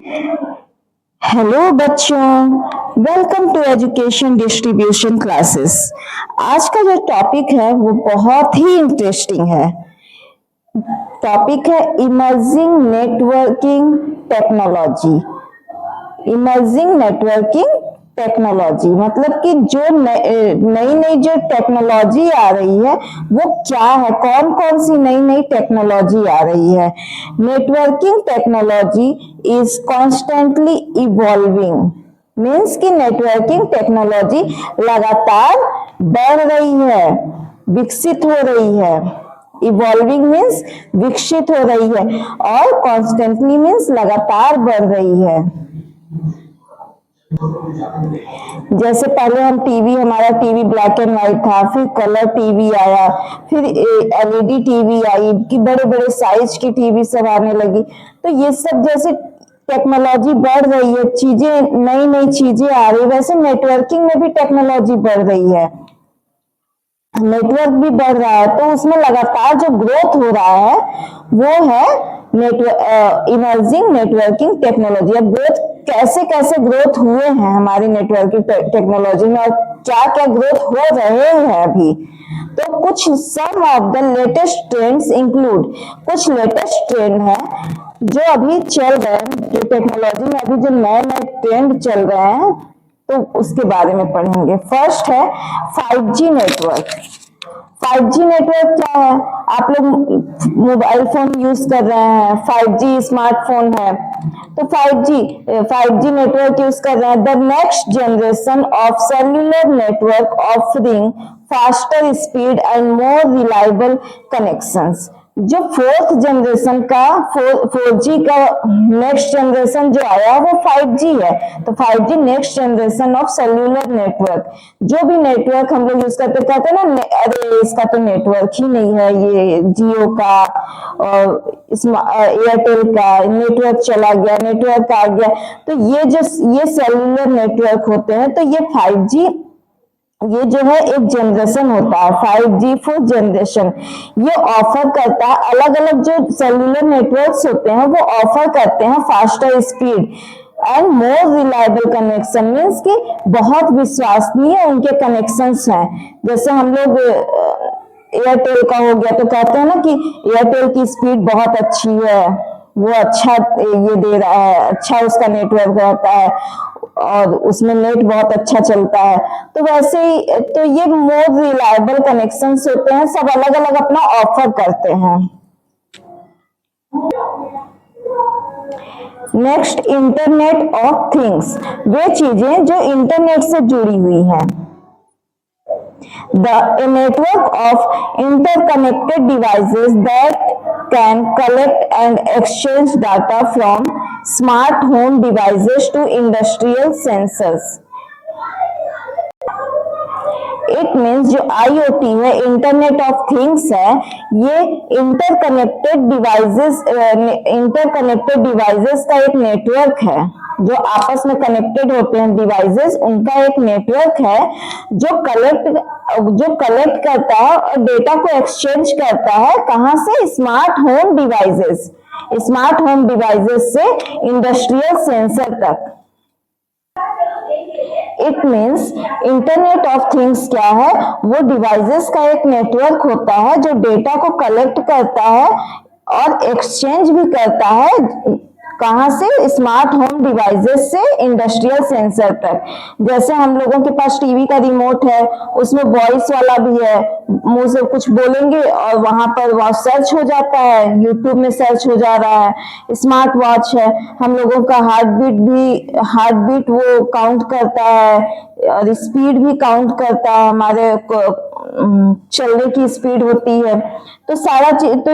Hello बच्चों, welcome to education distribution classes. आज का जो टॉपिक है वो बहुत ही इंटरेस्टिंग है। टॉपिक है emerging networking technology. Emerging networking technology मतलब कि जो नई नई जो टेक्नोलॉजी आ रही है वो क्या है, कौन कौन सी नई नई टेक्नोलॉजी आ रही है। Networking technology is constantly evolving, means कि नेटवर्किंग टेक्नोलॉजी लगातार बढ़ रही है, विकसित हो रही है। इवॉल्विंग मीन्स विकसित हो रही है और कॉन्स्टेंटली मीन्स लगातार बढ़ रही है। जैसे पहले हमारा टीवी ब्लैक एंड व्हाइट था, फिर कलर टीवी आया, फिर एलईडी टीवी आई, कि बड़े बड़े साइज की टीवी सब आने लगी। तो ये सब जैसे टेक्नोलॉजी बढ़ रही है, चीजें नई नई चीजें आ रही है, वैसे नेटवर्किंग में भी टेक्नोलॉजी बढ़ रही है, नेटवर्क भी बढ़ रहा है। तो उसमें लगातार जो ग्रोथ हो रहा है वो है इमर्जिंग नेटवर्किंग टेक्नोलॉजी। अब ग्रोथ कैसे कैसे ग्रोथ हुए हैं हमारी नेटवर्किंग टेक्नोलॉजी में और क्या क्या ग्रोथ हो रहे हैं अभी, तो कुछ sum of the latest trends include, कुछ लेटेस्ट ट्रेंड है जो अभी चल रहे हैं, जो टेक्नोलॉजी में अभी जो नए नए ट्रेंड चल रहे हैं तो उसके बारे में पढ़ेंगे। फर्स्ट है 5G नेटवर्क। 5G नेटवर्क क्या है? आप लोग मोबाइल फोन यूज कर रहे हैं, 5G स्मार्टफोन है, तो 5G नेटवर्क यूज कर रहे हैं। The next generation of cellular network offering faster speed and more reliable connections. जो फोर्थ जनरेशन का 4G का नेक्स्ट जनरेशन जो आया वो 5G है, तो 5G next generation of cellular network. जो भी नेटवर्क हम लोग यूज करते कहते हैं ना, अरे इसका तो नेटवर्क ही नहीं है, ये जियो का और एयरटेल का नेटवर्क चला गया, नेटवर्क आ गया। तो ये सेल्यूलर नेटवर्क होते हैं, तो ये 5G ये जो है एक जनरेशन होता है 5G फोर्थ जनरेशन। ये ऑफर करता है, अलग अलग जो सेल्यूलर नेटवर्क्स होते हैं वो ऑफर करते हैं faster speed and more reliable connection, means कि बहुत विश्वसनीय उनके कनेक्शंस हैं। जैसे हम लोग एयरटेल का हो गया तो कहते हैं ना कि एयरटेल की स्पीड बहुत अच्छी है, वो अच्छा ये दे रहा है, अच्छा उसका नेटवर्क रहता है और उसमें नेट बहुत अच्छा चलता है। तो वैसे ही तो ये मोर रिलायबल कनेक्शंस होते हैं, सब अलग अलग अपना ऑफर करते हैं। नेक्स्ट, इंटरनेट ऑफ थिंग्स, वे चीजें जो इंटरनेट से जुड़ी हुई हैं। A network of interconnected devices that can collect and exchange data from smart home devices to industrial sensors. It means जो IoT है, इंटरनेट ऑफ थिंग्स है, ये इंटरकनेक्टेड डिवाइसेस का एक नेटवर्क है, जो आपस में कनेक्टेड होते हैं डिवाइसेस, उनका एक नेटवर्क है जो कलेक्ट करता है और डेटा को एक्सचेंज करता है। कहां से? स्मार्ट होम डिवाइसेस से इंडस्ट्रियल सेंसर तक। It means internet of things क्या है? वो डिवाइसेस का एक नेटवर्क होता है जो डेटा को कलेक्ट करता है और एक्सचेंज भी करता है। कहां से? स्मार्ट होम डिवाइसेस से इंडस्ट्रियल सेंसर तक। जैसे हम लोगों के पास टीवी का रिमोट है, उसमें वॉइस वाला भी है, मुंह से कुछ बोलेंगे और वहां पर वह सर्च हो जाता है, यूट्यूब में सर्च हो जा रहा है। स्मार्ट वॉच है, हम लोगों का हार्ट बीट वो काउंट करता है और स्पीड भी काउंट करता है, हमारे चलने की स्पीड होती है। तो सारा चीज, तो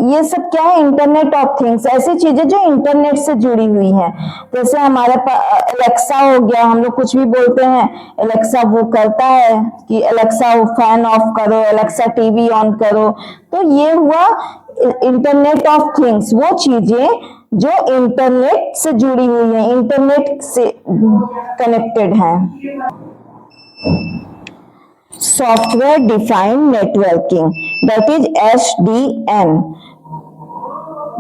ये सब क्या है? इंटरनेट ऑफ थिंग्स, ऐसी चीजें जो इंटरनेट से जुड़ी हुई हैं। जैसे हमारे पास एलेक्सा हो गया, हम लोग कुछ भी बोलते हैं, एलेक्सा वो करता है कि एलेक्सा फैन ऑफ करो, एलेक्सा टीवी ऑन करो। तो ये हुआ इंटरनेट ऑफ थिंग्स, वो चीजें जो इंटरनेट से जुड़ी हुई हैं, इंटरनेट से कनेक्टेड हैं। Software defined networking, that is SDN।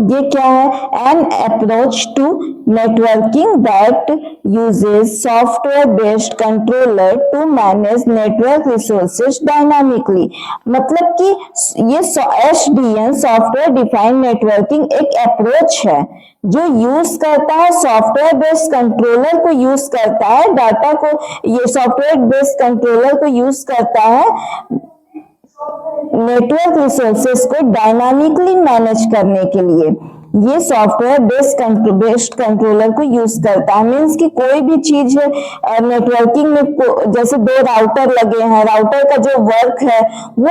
ये क्या है? An approach to networking that uses software based controller to manage network resources dynamically. मतलब कि ये एसडीएन सॉफ्टवेयर डिफाइंड नेटवर्किंग एक अप्रोच है जो यूज करता है सॉफ्टवेयर बेस्ड कंट्रोलर को यूज करता है डाटा को, ये सॉफ्टवेयर बेस्ड कंट्रोलर को यूज करता है नेटवर्क रिसोर्सेस को डायनामिकली मैनेज करने के लिए। ये सॉफ्टवेयर बेस्ड कंट्रोलर को यूज करता है। मीन्स कि कोई भी चीज नेटवर्किंग में जैसे दो राउटर लगे हैं, राउटर का जो वर्क है वो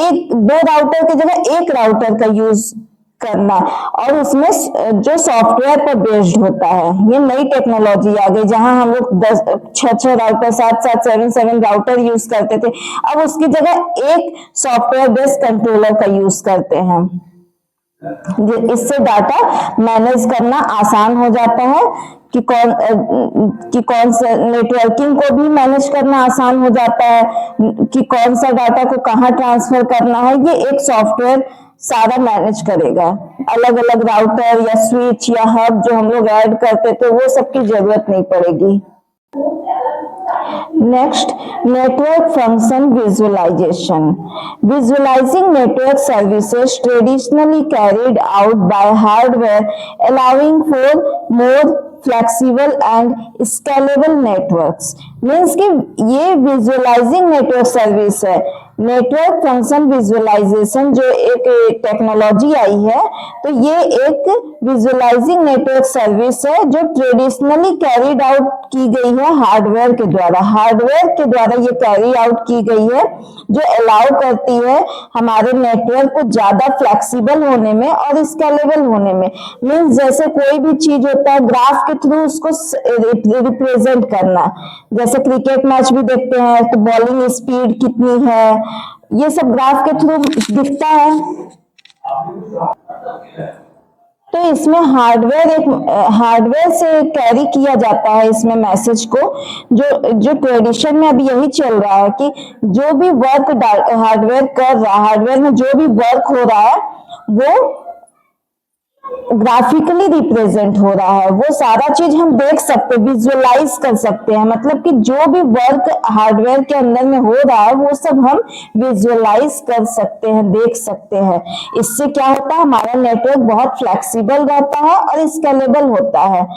एक दो राउटर की जगह एक राउटर का यूज करना, और उसमें जो सॉफ्टवेयर पर बेस्ड होता है। ये नई टेक्नोलॉजी आ गई जहां हम लोग 6 राउटर 7 राउटर यूज करते थे, अब उसकी जगह एक सॉफ्टवेयर बेस्ड कंट्रोलर का यूज करते हैं। इससे डाटा मैनेज करना आसान हो जाता है कि कौन सा नेटवर्किंग को भी मैनेज करना आसान हो जाता है कि कौन सा डाटा को कहाँ ट्रांसफर करना है। ये एक सॉफ्टवेयर सारा मैनेज करेगा। अलग अलग राउटर या स्विच या हब जो हम लोग ऐड करते थे वो सब की जरूरत नहीं पड़ेगी। Next, network function visualization. Visualizing network services traditionally carried out by hardware, allowing for more flexible and scalable networks. Means कि ये visualizing network service है। नेटवर्क फंक्शन विजुअलाइजेशन जो एक टेक्नोलॉजी आई है, तो ये एक विजुअलाइजिंग नेटवर्क सर्विस है जो ट्रेडिशनली कैरीड आउट की गई है हार्डवेयर के द्वारा ये कैरी आउट की गई है, जो अलाउ करती है हमारे नेटवर्क को ज्यादा फ्लेक्सिबल होने में और स्केलेबल होने में। मीन्स जैसे कोई भी चीज होता है ग्राफ के थ्रू उसको रिप्रेजेंट करना, जैसे क्रिकेट मैच भी देखते हैं तो बॉलिंग स्पीड कितनी है, ये सब ग्राफ के थ्रू दिखता है। तो इसमें हार्डवेयर से कैरी किया जाता है इसमें मैसेज को। जो ट्रेडिशन में अभी यही चल रहा है कि जो भी वर्क हार्डवेयर में जो भी वर्क हो रहा है वो ग्राफिकली रिप्रेजेंट हो रहा है, वो सारा चीज हम देख सकते, विजुअलाइज कर सकते हैं। मतलब कि जो भी वर्क हार्डवेयर के अंदर में हो रहा है वो सब हम विजुअलाइज कर सकते हैं, देख सकते हैं। इससे क्या होता है, हमारा नेटवर्क बहुत फ्लेक्सिबल रहता है और स्केलेबल होता है।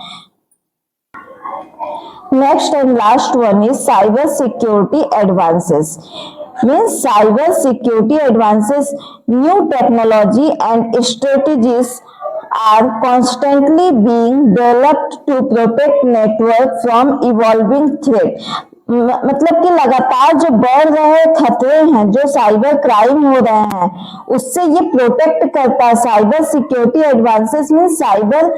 Next and last one is cyber security advances. Means cyber security advances, new technology and strategies are constantly being developed to protect network from evolving threat. मतलब कि लगातार जो बढ़ रहे खतरे हैं, जो साइबर क्राइम हो रहे हैं, उससे ये प्रोटेक्ट करता है। साइबर सिक्योरिटी एडवांसेस में साइबर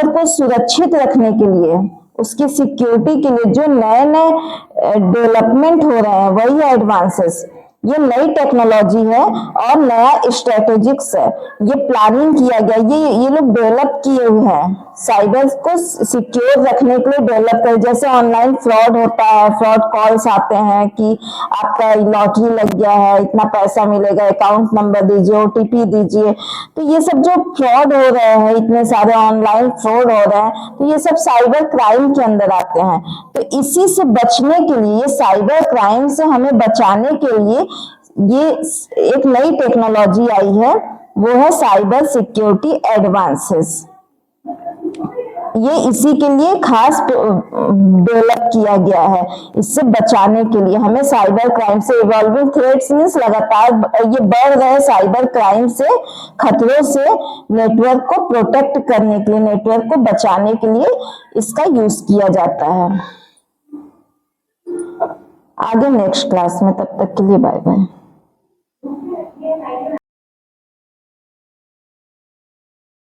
को सुरक्षित रखने के लिए, उसकी सिक्योरिटी के लिए जो नए नए डेवलपमेंट हो रहे हैं वही एडवांसेस। ये नई टेक्नोलॉजी है और नया स्ट्रेटेजिक्स है, ये प्लानिंग किया गया, ये लोग डेवलप किए हुए हैं साइबर को सिक्योर रखने के लिए डेवलप कर। जैसे ऑनलाइन फ्रॉड होता है, फ्रॉड कॉल्स आते हैं कि आपका लॉटरी लग गया है, इतना पैसा मिलेगा, अकाउंट नंबर दीजिए, ओटीपी दीजिए। तो ये सब जो फ्रॉड हो रहे हैं, इतने सारे ऑनलाइन फ्रॉड हो रहे हैं, तो ये सब साइबर क्राइम के अंदर आते हैं। तो इसी से बचने के लिए, साइबर क्राइम से हमें बचाने के लिए ये एक नई टेक्नोलॉजी आई है, वो है साइबर सिक्योरिटी एडवांसेस। ये इसी के लिए खास डेवलप किया गया है, इससे बचाने के लिए हमें साइबर क्राइम से। इवॉल्विंग थ्रेट्स मींस लगातार ये बढ़ रहे साइबर क्राइम से, खतरों से नेटवर्क को प्रोटेक्ट करने के लिए, नेटवर्क को बचाने के लिए इसका यूज किया जाता है। आगे नेक्स्ट क्लास में, तब तक के लिए बाय बाय।